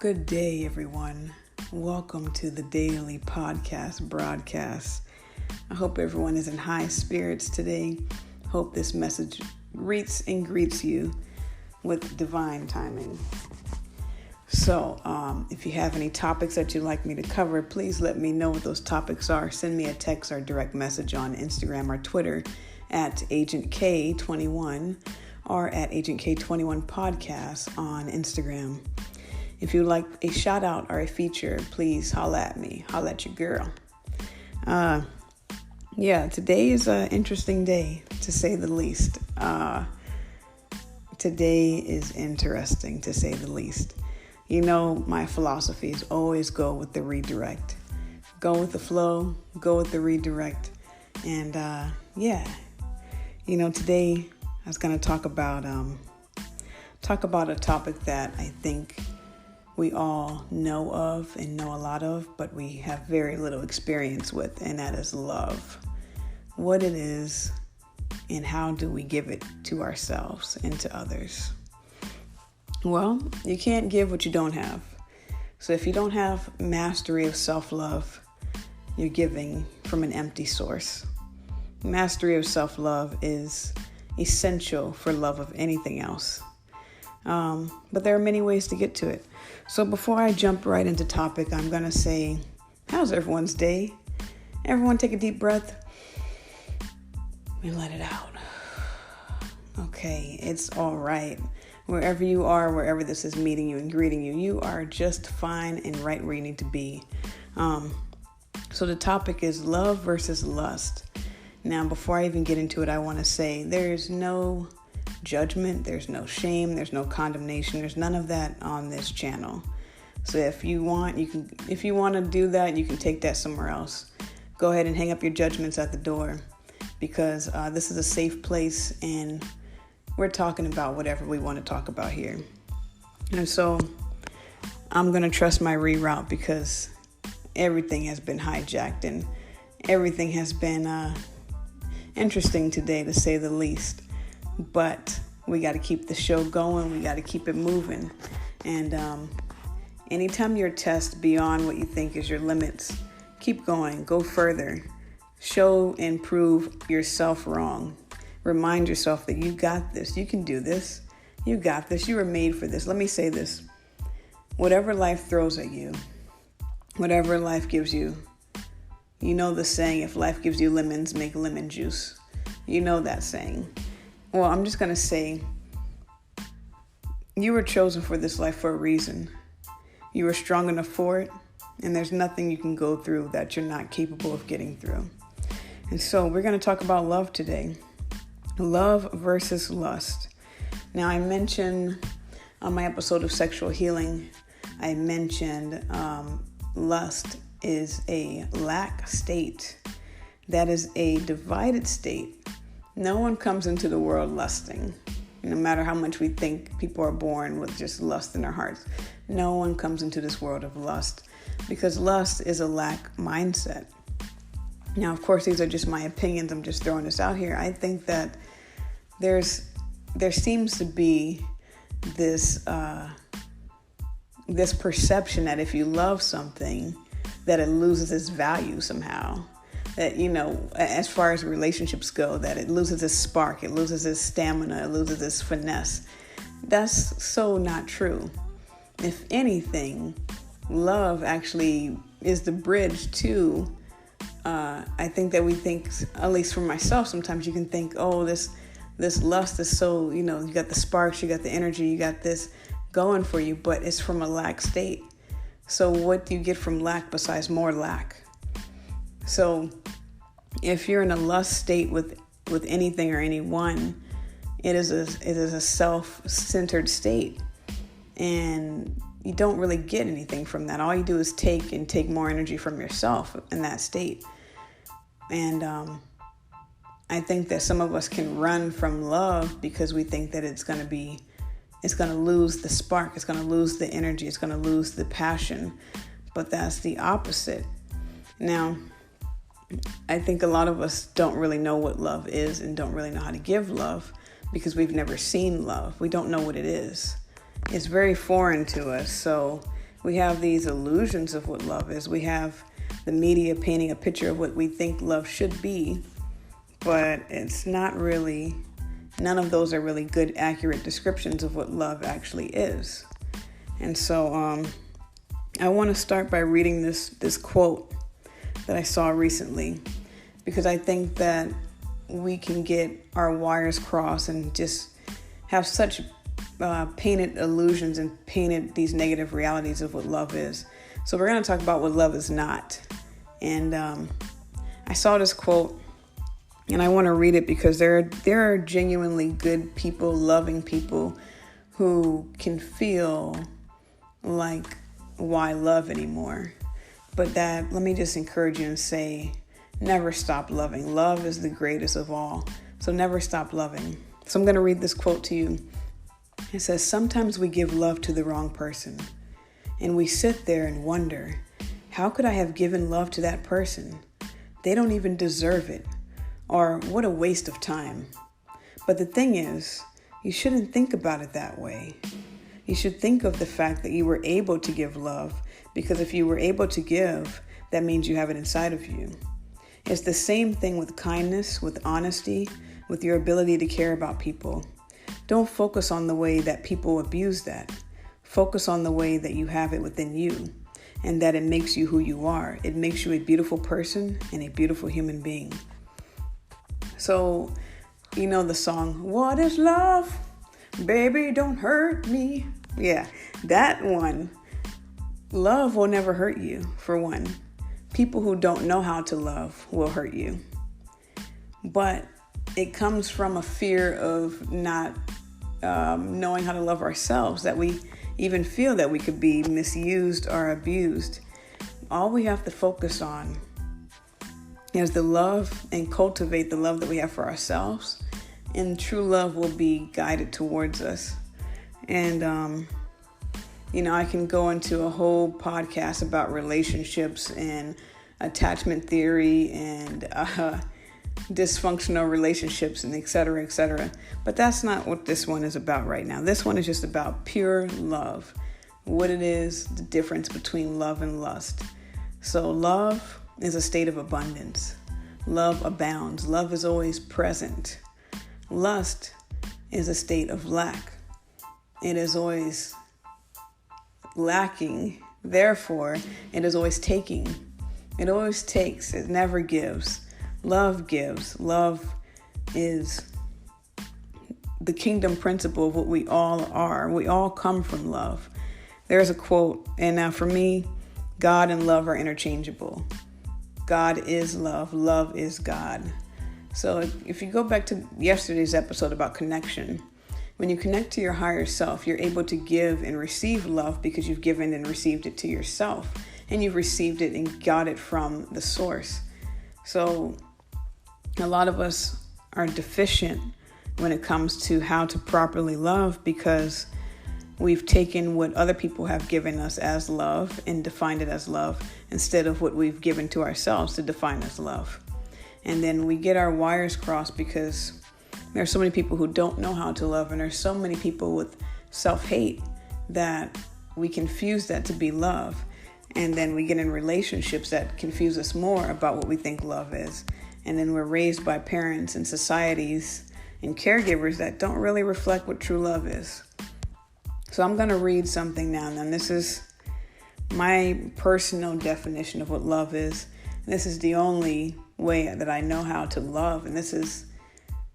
Good day, everyone. Welcome to the daily podcast broadcast. I hope everyone is in high spirits today. Hope this message greets and greets you with divine timing. So, if you have any topics that you'd like me to cover, please let me know what those topics are. Send me a text or direct message on Instagram or Twitter at Agent K21 or at Agent K21 Podcast on Instagram. If you'd like a shout out or a feature, please holla at me. Holla at your girl. Today is an interesting day, to say the least. Today is interesting, to say the least. You know, my philosophy is always go with the redirect. Go with the flow, go with the redirect. And today I was going to talk about a topic that I think we all know of and know a lot of, but we have very little experience with, and that is love. What it is and how do we give it to ourselves and to others? Well, you can't give what you don't have. So if you don't have mastery of self-love, you're giving from an empty source. Mastery of self-love is essential for love of anything else. But there are many ways to get to it. So before I jump right into topic, I'm going to say, how's everyone's day? Everyone take a deep breath and let it out. Okay, it's all right. Wherever you are, wherever this is meeting you and greeting you, you are just fine and right where you need to be. So the topic is love versus lust. Now, before I even get into it, I want to say there's no judgment, there's no shame, there's no condemnation, there's none of that on this channel. So if you want to do that, you can take that somewhere else. Go ahead and hang up your judgments at the door, because this is a safe place and we're talking about whatever we want to talk about here. And so I'm going to trust my reroute, because everything has been hijacked and everything has been interesting today, to say the least. But we got to keep the show going. We got to keep it moving. And anytime you're tested beyond what you think is your limits, keep going. Go further. Show and prove yourself wrong. Remind yourself that you got this. You can do this. You got this. You were made for this. Let me say this. Whatever life throws at you, whatever life gives you, you know the saying, if life gives you lemons, make lemon juice. You know that saying. Well, I'm just going to say, you were chosen for this life for a reason. You were strong enough for it, and there's nothing you can go through that you're not capable of getting through. And so we're going to talk about love today. Love versus lust. Now, I mentioned on my episode of Sexual Healing, I mentioned lust is a lack state. That is a divided state. No one comes into the world lusting. No matter how much we think people are born with just lust in their hearts, no one comes into this world of lust, because lust is a lack mindset. Now, of course, these are just my opinions. I'm just throwing this out here. I think that there seems to be this perception that if you love something, that it loses its value somehow. That, as far as relationships go, that it loses its spark, it loses its stamina, it loses its finesse. That's so not true. If anything, love actually is the bridge to, I think that we think, at least for myself, sometimes you can think, oh, this lust is so, you got the sparks, you got the energy, you got this going for you, but it's from a lack state. So what do you get from lack besides more lack? So if you're in a lust state with anything or anyone, it is a self-centered state, and you don't really get anything from that. All you do is take more energy from yourself in that state. And I think that some of us can run from love because we think that it's going to lose the spark, it's going to lose the energy, it's going to lose the passion. But that's the opposite. Now, I think a lot of us don't really know what love is and don't really know how to give love, because we've never seen love. We don't know what it is. It's very foreign to us. So We have these illusions of what love is. We have the media painting a picture of what we think love should be, but it's not really, none of those are really good, accurate descriptions of what love actually is. And so I want to start by reading this quote that I saw recently, because I think that we can get our wires crossed and just have such painted illusions and painted these negative realities of what love is. So we're going to talk about what love is not. And I saw this quote, and I want to read it because there are genuinely good people, loving people who can feel like, why love anymore? But let me just encourage you and say, never stop loving. Love is the greatest of all. So never stop loving. So I'm going to read this quote to you. It says, sometimes we give love to the wrong person, and we sit there and wonder, how could I have given love to that person? They don't even deserve it. Or what a waste of time. But the thing is, you shouldn't think about it that way. You should think of the fact that you were able to give love, because if you were able to give, that means you have it inside of you. It's the same thing with kindness, with honesty, with your ability to care about people. Don't focus on the way that people abuse that. Focus on the way that you have it within you, and that it makes you who you are. It makes you a beautiful person and a beautiful human being. So, you know the song, What is Love? Baby, don't hurt me. Yeah, that one. Love will never hurt you, for one. People who don't know how to love will hurt you. But it comes from a fear of not knowing how to love ourselves, that we even feel that we could be misused or abused. All we have to focus on is the love and cultivate the love that we have for ourselves, and true love will be guided towards us. And, I can go into a whole podcast about relationships and attachment theory and dysfunctional relationships and et cetera, et cetera. But that's not what this one is about right now. This one is just about pure love, what it is, the difference between love and lust. So love is a state of abundance. Love abounds. Love is always present. Lust is a state of lack. It is always lacking. Therefore, it is always taking. It always takes. It never gives. Love gives. Love is the kingdom principle of what we all are. We all come from love. There's a quote, and now for me, God and love are interchangeable. God is love. Love is God. So if you go back to yesterday's episode about connection, when you connect to your higher self, you're able to give and receive love because you've given and received it to yourself, and you've received it and got it from the source. So a lot of us are deficient when it comes to how to properly love, because we've taken what other people have given us as love and defined it as love instead of what we've given to ourselves to define as love. And then we get our wires crossed because there are so many people who don't know how to love, and there's so many people with self-hate that we confuse that to be love. And then we get in relationships that confuse us more about what we think love is. And then we're raised by parents and societies and caregivers that don't really reflect what true love is. So I'm going to read something now. And this is my personal definition of what love is. This is the only way that I know how to love. And this is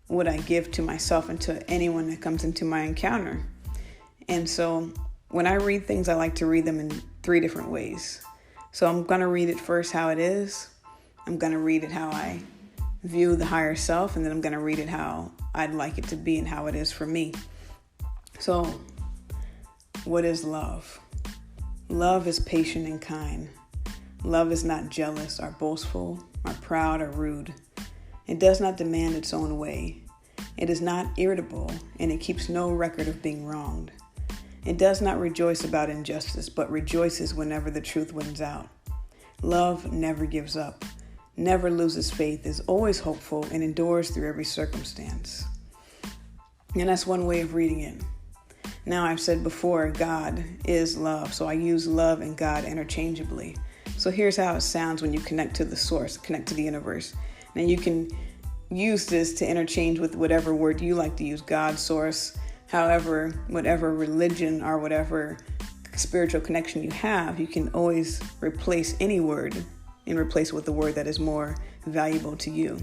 what I give to myself and to anyone that comes into my encounter. And so when I read things, I like to read them in 3 different ways. So I'm going to read it first how it is. I'm going to read it how I view the higher self. And then I'm going to read it how I'd like it to be and how it is for me. So what is love? Love is patient and kind. Love is not jealous or boastful or proud or rude. It does not demand its own way. It is not irritable, and it keeps no record of being wronged. It does not rejoice about injustice, but rejoices whenever the truth wins out. Love never gives up, never loses faith, is always hopeful, and endures through every circumstance. And that's one way of reading it. Now, I've said before, God is love, so I use love and God interchangeably. So here's how it sounds when you connect to the source, connect to the universe. Now, you can use this to interchange with whatever word you like to use, God, source, however, whatever religion or whatever spiritual connection you have. You can always replace any word and replace it with the word that is more valuable to you.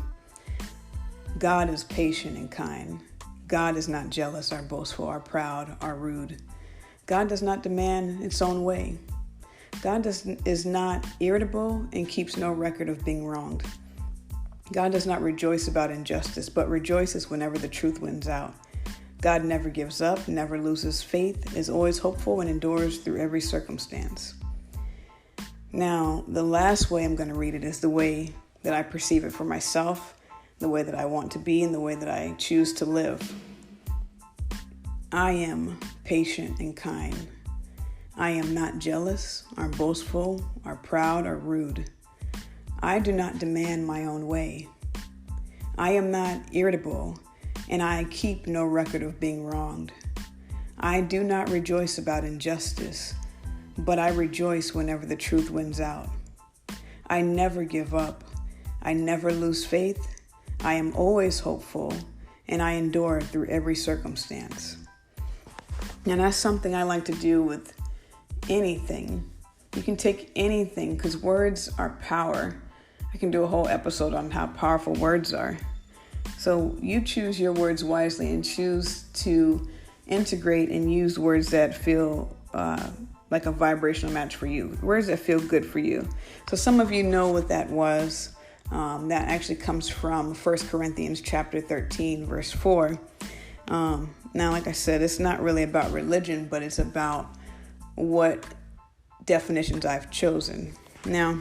God is patient and kind. God is not jealous or boastful or proud or rude. God does not demand its own way. God is not irritable and keeps no record of being wronged. God does not rejoice about injustice, but rejoices whenever the truth wins out. God never gives up, never loses faith, is always hopeful, and endures through every circumstance. Now, the last way I'm going to read it is the way that I perceive it for myself, the way that I want to be, and the way that I choose to live. I am patient and kind. I am not jealous or boastful or proud or rude. I do not demand my own way. I am not irritable, and I keep no record of being wronged. I do not rejoice about injustice, but I rejoice whenever the truth wins out. I never give up. I never lose faith. I am always hopeful, and I endure through every circumstance. And that's something I like to do with anything. You can take anything, because words are power. I can do a whole episode on how powerful words are. So you choose your words wisely and choose to integrate and use words that feel like a vibrational match for you, words that feel good for you. So some of you know what that was. That actually comes from 1 Corinthians chapter 13, verse 4. Now, like I said, it's not really about religion, but it's about what definitions I've chosen. Now,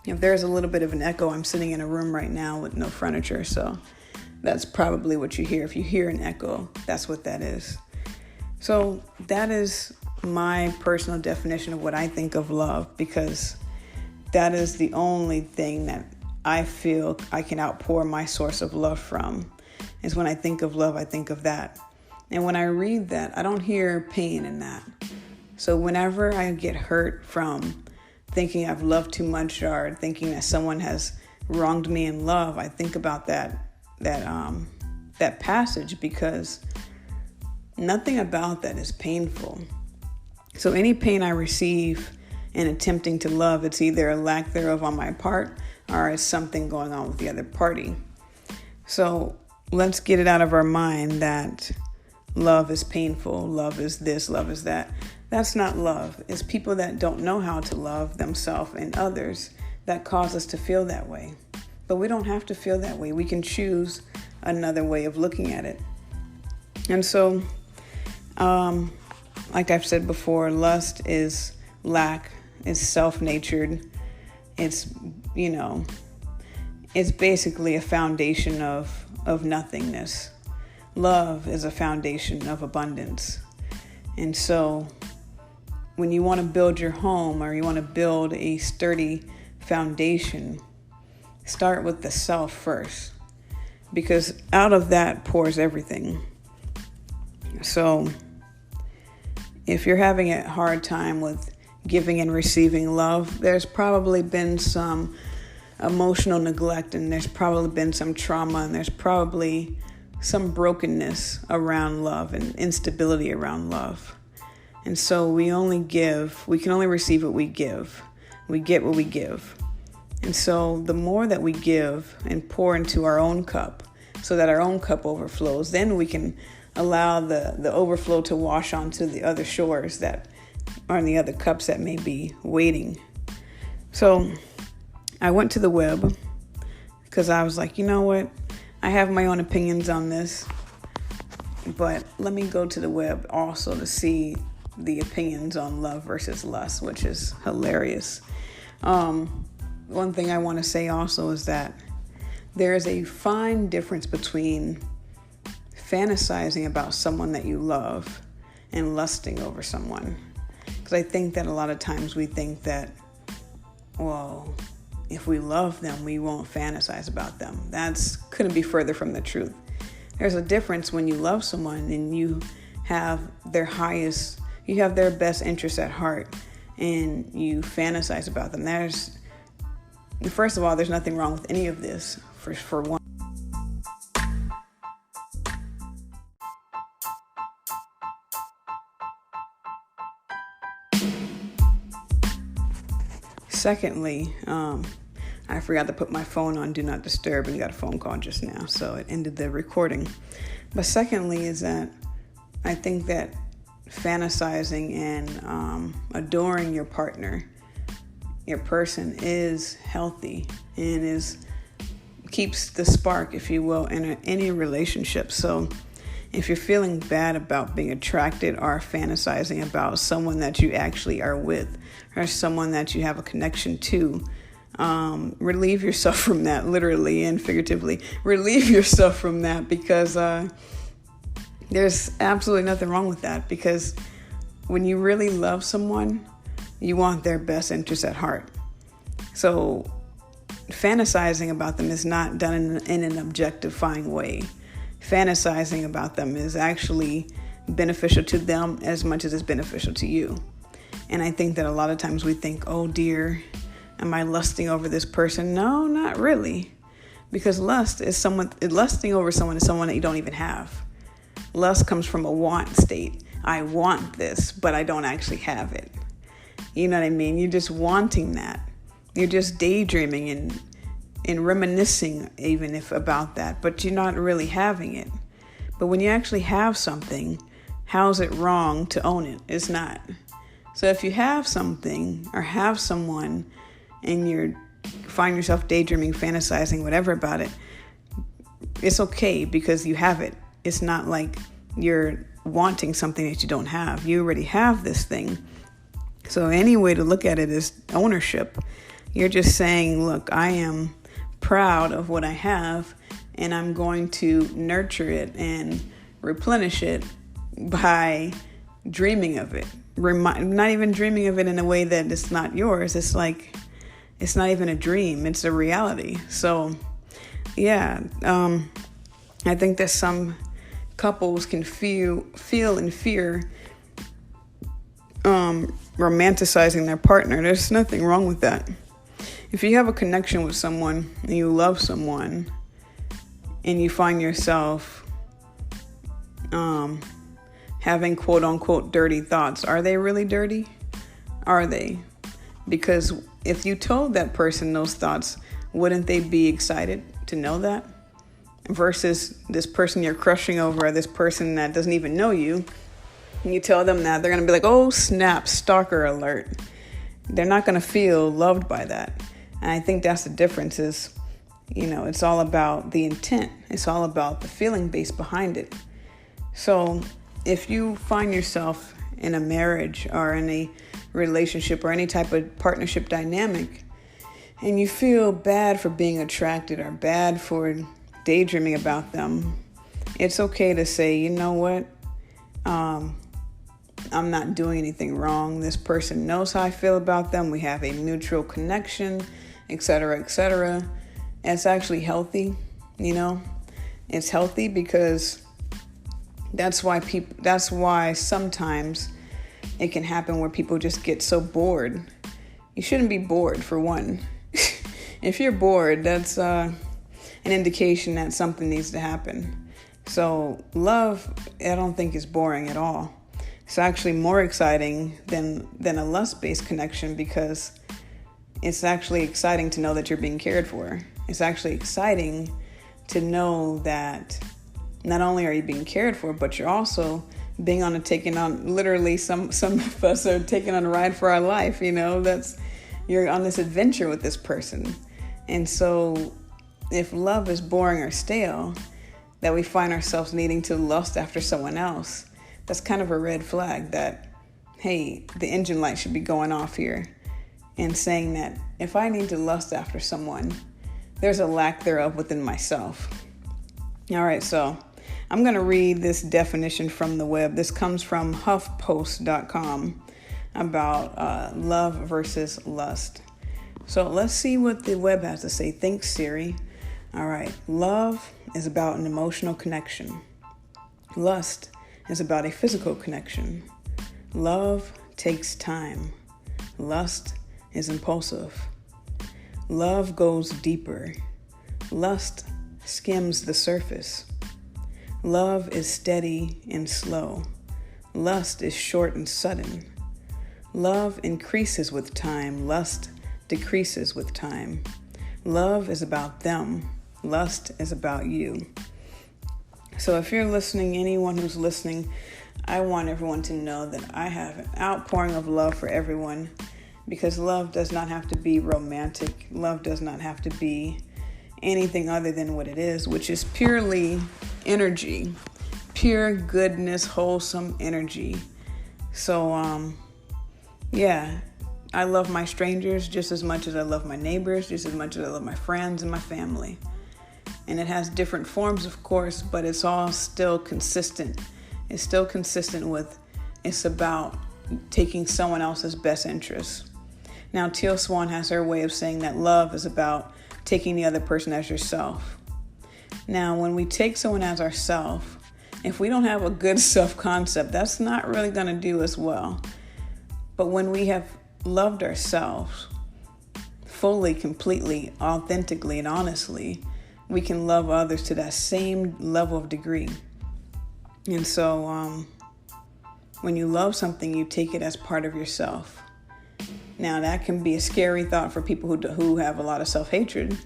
if there's a little bit of an echo, I'm sitting in a room right now with no furniture, so that's probably what you hear. If you hear an echo, that's what that is. So that is my personal definition of what I think of love, because that is the only thing that I feel I can outpour my source of love from. Is when I think of love, I think of that. And when I read that, I don't hear pain in that. So whenever I get hurt from thinking I've loved too much or thinking that someone has wronged me in love, I think about that passage, because nothing about that is painful. So any pain I receive in attempting to love, it's either a lack thereof on my part or it's something going on with the other party. So let's get it out of our mind that love is painful, love is this, love is that. That's not love. It's people that don't know how to love themselves and others that cause us to feel that way. But we don't have to feel that way. We can choose another way of looking at it. And so, like I've said before, lust is lack, it's self-natured. It's, it's basically a foundation of nothingness. Love is a foundation of abundance. And so when you want to build your home or you want to build a sturdy foundation, start with the self first, because out of that pours everything. So if you're having a hard time with giving and receiving love, there's probably been some emotional neglect, and there's probably been some trauma, and there's probably some brokenness around love and instability around love. And so we can only receive what we give. We get what we give. And so the more that we give and pour into our own cup so that our own cup overflows, then we can allow the overflow to wash onto the other shores that are in the other cups that may be waiting. So I went to the web because I was like, you know what? I have my own opinions on this, but let me go to the web also to see the opinions on love versus lust, which is hilarious. One thing I want to say also is that there is a fine difference between fantasizing about someone that you love and lusting over someone. Because I think that a lot of times we think that, well, if we love them, we won't fantasize about them. Couldn't be further from the truth. There's a difference when you love someone and you have you have their best interests at heart, and you fantasize about them. First of all, there's nothing wrong with any of this, for one. Secondly, I forgot to put my phone on Do Not Disturb and got a phone call just now, so it ended the recording. But secondly is that I think that fantasizing and adoring your partner, your person, is healthy and keeps the spark, if you will, in any relationship. So if you're feeling bad about being attracted or fantasizing about someone that you actually are with or someone that you have a connection to, relieve yourself from that, literally and figuratively. Relieve yourself from that, because there's absolutely nothing wrong with that. Because when you really love someone, you want their best interests at heart. So fantasizing about them is not done in an objectifying way. Fantasizing about them is actually beneficial to them as much as it's beneficial to you. And I think that a lot of times we think, oh dear, am I lusting over this person? No, not really. Because lusting over someone is someone that you don't even have. Lust comes from a want state. I want this, but I don't actually have it. You know what I mean? You're just wanting that. You're just daydreaming and reminiscing even if about that, but you're not really having it. But when you actually have something, how's it wrong to own it? It's not. So if you have something or have someone and you find yourself daydreaming, fantasizing, whatever about it, it's okay because you have it. It's not like you're wanting something that you don't have. You already have this thing. So any way to look at it is ownership. You're just saying, look, I am proud of what I have, and I'm going to nurture it and replenish it by dreaming of it. Not even dreaming of it in a way that it's not yours. It's like, it's not even a dream. It's a reality. So, yeah, I think that some couples can feel and fear romanticizing their partner. There's nothing wrong with that. If you have a connection with someone and you love someone and you find yourself having quote unquote dirty thoughts, are they really dirty? Are they? Because if you told that person those thoughts, wouldn't they be excited to know that? Versus this person you're crushing over, or this person that doesn't even know you, and you tell them that, they're going to be like, oh snap, stalker alert. They're not going to feel loved by that. And I think that's the difference is, it's all about the intent. It's all about the feeling base behind it. So if you find yourself in a marriage or in a relationship or any type of partnership dynamic, and you feel bad for being attracted or bad for daydreaming about them, it's okay to say, you know what? I'm not doing anything wrong. This person knows how I feel about them. We have a mutual connection, etc., etc. It's actually healthy, It's healthy because that's why sometimes it can happen where people just get so bored. You shouldn't be bored, for one. If you're bored, that's an indication that something needs to happen. So love, I don't think is boring at all. It's actually more exciting than a lust-based connection, because it's actually exciting to know that you're being cared for. It's actually exciting to know that not only are you being cared for, but you're also taking on literally some of us are taking on a ride for our life. You're on this adventure with this person. And so if love is boring or stale, that we find ourselves needing to lust after someone else, that's kind of a red flag that, hey, the engine light should be going off here, and saying that if I need to lust after someone, there's a lack thereof within myself. All right, so I'm going to read this definition from the web. This comes from HuffPost.com about love versus lust. So let's see what the web has to say. Thanks, Siri. All right. Love is about an emotional connection. Lust is about a physical connection. Love takes time. Lust is impulsive. Love goes deeper. Lust skims the surface. Love is steady and slow. Lust is short and sudden. Love increases with time. Lust decreases with time. Love is about them. Lust is about you. So if you're listening, anyone who's listening, I want everyone to know that I have an outpouring of love for everyone, because love does not have to be romantic. Love does not have to be anything other than what it is, which is purely energy, pure goodness, wholesome energy. So, I love my strangers just as much as I love my neighbors, just as much as I love my friends and my family. And it has different forms, of course, but it's all still consistent. It's still consistent with, it's about taking someone else's best interests. Now, Teal Swan has her way of saying that love is about taking the other person as yourself. Now, when we take someone as ourself, if we don't have a good self-concept, that's not really going to do us well. But when we have loved ourselves fully, completely, authentically, and honestly, we can love others to that same level of degree. And so when you love something, you take it as part of yourself. Now, that can be a scary thought for people who have a lot of self-hatred.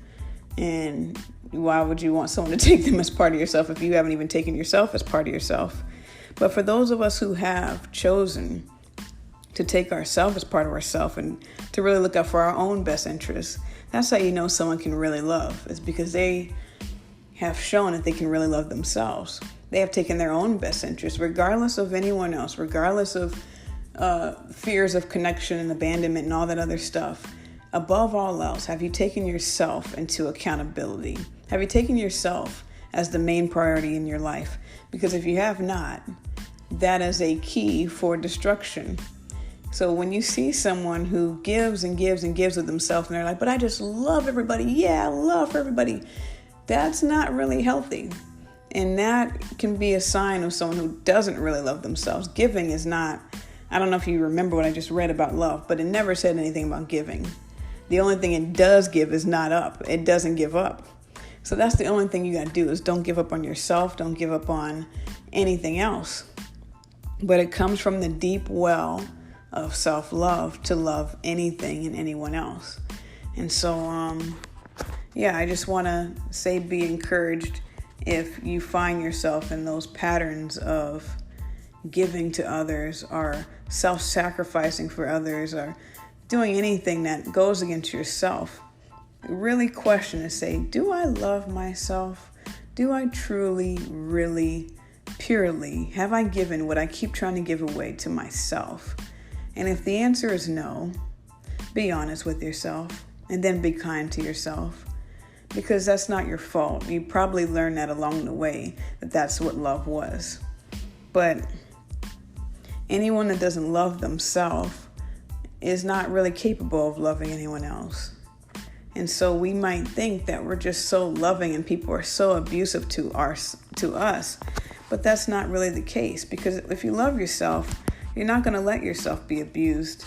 And why would you want someone to take them as part of yourself if you haven't even taken yourself as part of yourself? But for those of us who have chosen to take ourselves as part of ourselves and to really look out for our own best interests, that's how you know someone can really love. It's because they have shown that they can really love themselves. They have taken their own best interests, regardless of anyone else, regardless of fears of connection and abandonment and all that other stuff. Above all else, have you taken yourself into accountability? Have you taken yourself as the main priority in your life? Because if you have not, that is a key for destruction. So when you see someone who gives and gives and gives of themselves and they're like, but I just love everybody. Yeah, I love for everybody. That's not really healthy. And that can be a sign of someone who doesn't really love themselves. Giving is not, I don't know if you remember what I just read about love, but it never said anything about giving. The only thing it does give is not up. It doesn't give up. So that's the only thing you got to do is don't give up on yourself. Don't give up on anything else. But it comes from the deep well of self-love to love anything and anyone else. And so, I just want to say be encouraged if you find yourself in those patterns of giving to others or self-sacrificing for others or doing anything that goes against yourself. Really question and say, do I love myself? Do I truly, really, purely, have I given what I keep trying to give away to myself? And if the answer is no, be honest with yourself and then be kind to yourself, because that's not your fault. You probably learned that along the way, that that's what love was. But anyone that doesn't love themselves is not really capable of loving anyone else. And so we might think that we're just so loving and people are so abusive to us, but that's not really the case, because if you love yourself, you're not going to let yourself be abused.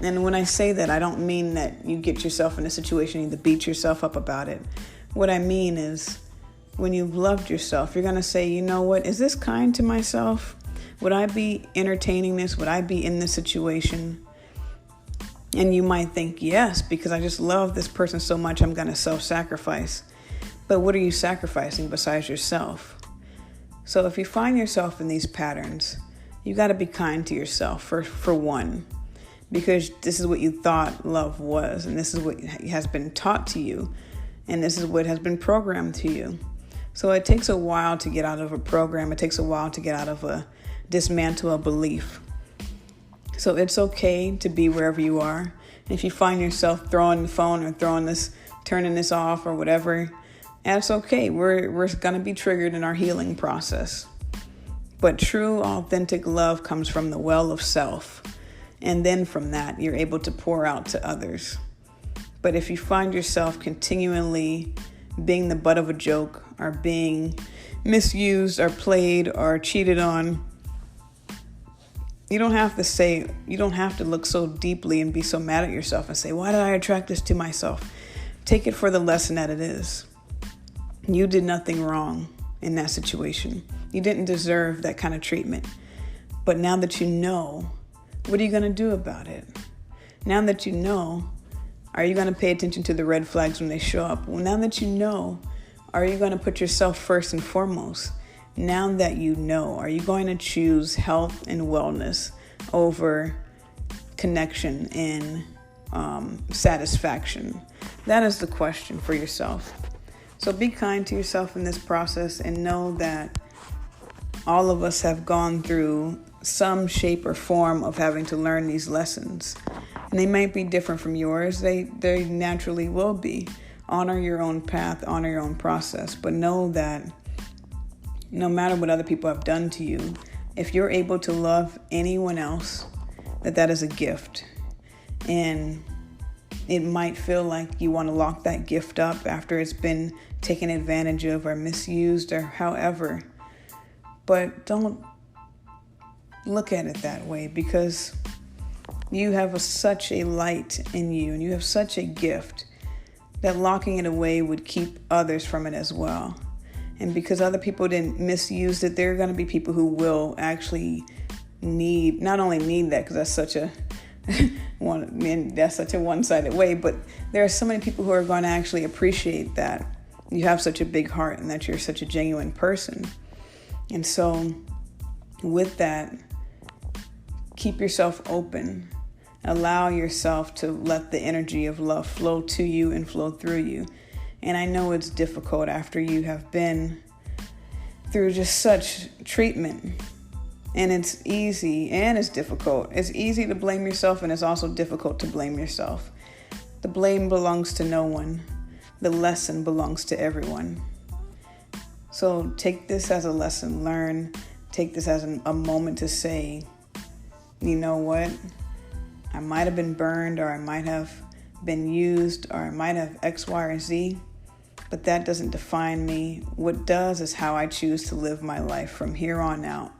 And when I say that, I don't mean that you get yourself in a situation you need to beat yourself up about it. What I mean is when you've loved yourself, you're going to say, you know what, is this kind to myself? Would I be entertaining this? Would I be in this situation? And you might think, yes, because I just love this person so much, I'm going to self-sacrifice. But what are you sacrificing besides yourself? So if you find yourself in these patterns, you got to be kind to yourself for one, because this is what you thought love was, and this is what has been taught to you, and this is what has been programmed to you. So it takes a while to get out of a program. It takes a while to get out of dismantle a belief. So it's okay to be wherever you are. And if you find yourself throwing the phone or turning this off or whatever, that's okay. We're going to be triggered in our healing process. But true, authentic love comes from the well of self. And then from that, you're able to pour out to others. But if you find yourself continually being the butt of a joke or being misused or played or cheated on You don't have to look so deeply and be so mad at yourself and say, why did I attract this to myself? Take it for the lesson that it is. You did nothing wrong in that situation. You didn't deserve that kind of treatment. But now that you know, what are you going to do about it? Now that you know, are you going to pay attention to the red flags when they show up? Well, now that you know, are you going to put yourself first and foremost? Now that you know, are you going to choose health and wellness over connection and satisfaction? That is the question for yourself. So be kind to yourself in this process and know that all of us have gone through some shape or form of having to learn these lessons. And they might be different from yours. They naturally will be. Honor your own path, honor your own process, but know that no matter what other people have done to you, if you're able to love anyone else, that is a gift. And it might feel like you want to lock that gift up after it's been taken advantage of or misused or however. But don't look at it that way, because you have such a light in you and you have such a gift that locking it away would keep others from it as well. And because other people didn't misuse it, there are going to be people who will actually not only need that, because that's such a one-sided way, but there are so many people who are going to actually appreciate that you have such a big heart and that you're such a genuine person. And so with that, keep yourself open. Allow yourself to let the energy of love flow to you and flow through you. And I know it's difficult after you have been through just such treatment. And it's easy and it's difficult. It's easy to blame yourself, and it's also difficult to blame yourself. The blame belongs to no one. The lesson belongs to everyone. So take this as a lesson learned. Take this as a moment to say, you know what? I might have been burned, or I might have been used, or I might have X, Y, or Z. But that doesn't define me. What does is how I choose to live my life from here on out.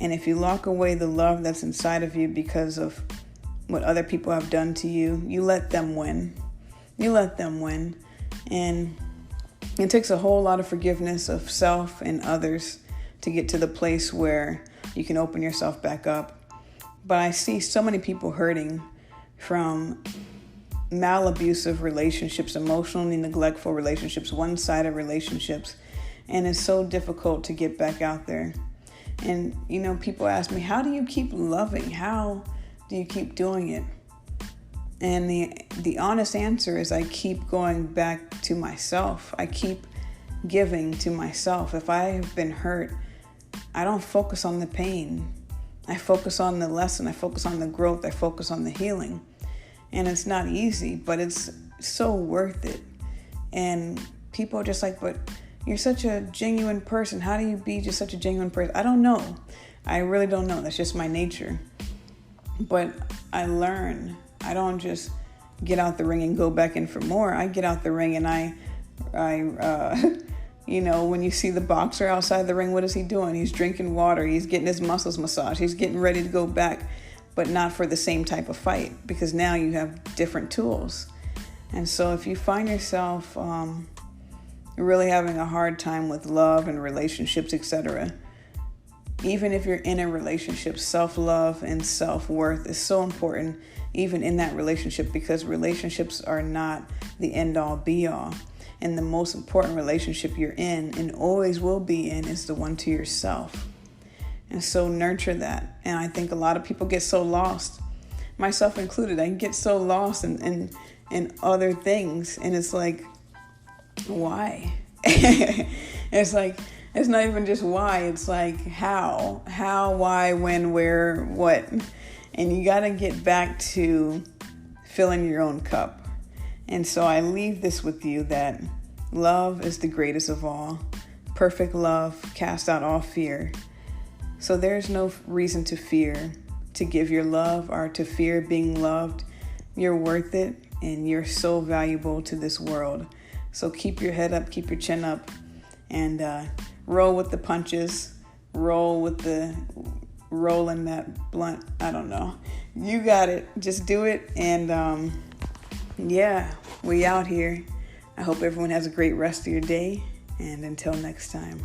And if you lock away the love that's inside of you because of what other people have done to you, you let them win. You let them win. And it takes a whole lot of forgiveness of self and others to get to the place where you can open yourself back up. But I see so many people hurting from malabusive relationships, emotionally neglectful relationships, one-sided relationships. And it's so difficult to get back out there. And, people ask me, how do you keep loving? How do you keep doing it? And the honest answer is I keep going back to myself. I keep giving to myself. If I have been hurt, I don't focus on the pain. I focus on the lesson. I focus on the growth. I focus on the healing. And it's not easy, but it's so worth it. And people are just like, but you're such a genuine person. How do you be just such a genuine person? I don't know. I really don't know. That's just my nature. But I learn. I don't just get out the ring and go back in for more. I get out the ring and I when you see the boxer outside the ring, what is he doing? He's drinking water. He's getting his muscles massaged. He's getting ready to go back, but not for the same type of fight, because now you have different tools. And so if you find yourself really having a hard time with love and relationships, etc., even if you're in a relationship, self-love and self-worth is so important, even in that relationship, because relationships are not the end-all, be-all. And the most important relationship you're in and always will be in is the one to yourself. And so nurture that. And I think a lot of people get so lost, myself included. I can get so lost in other things. And it's like, why? It's like, it's not even just why. It's like how, why, when, where, what. And you got to get back to filling your own cup. And so I leave this with you, that love is the greatest of all. Perfect love casts out all fear. So there's no reason to fear to give your love or to fear being loved. You're worth it, and you're so valuable to this world. So keep your head up, keep your chin up, and roll with the punches. Roll with rolling that blunt. I don't know. You got it. Just do it. And yeah, we out here. I hope everyone has a great rest of your day. And until next time.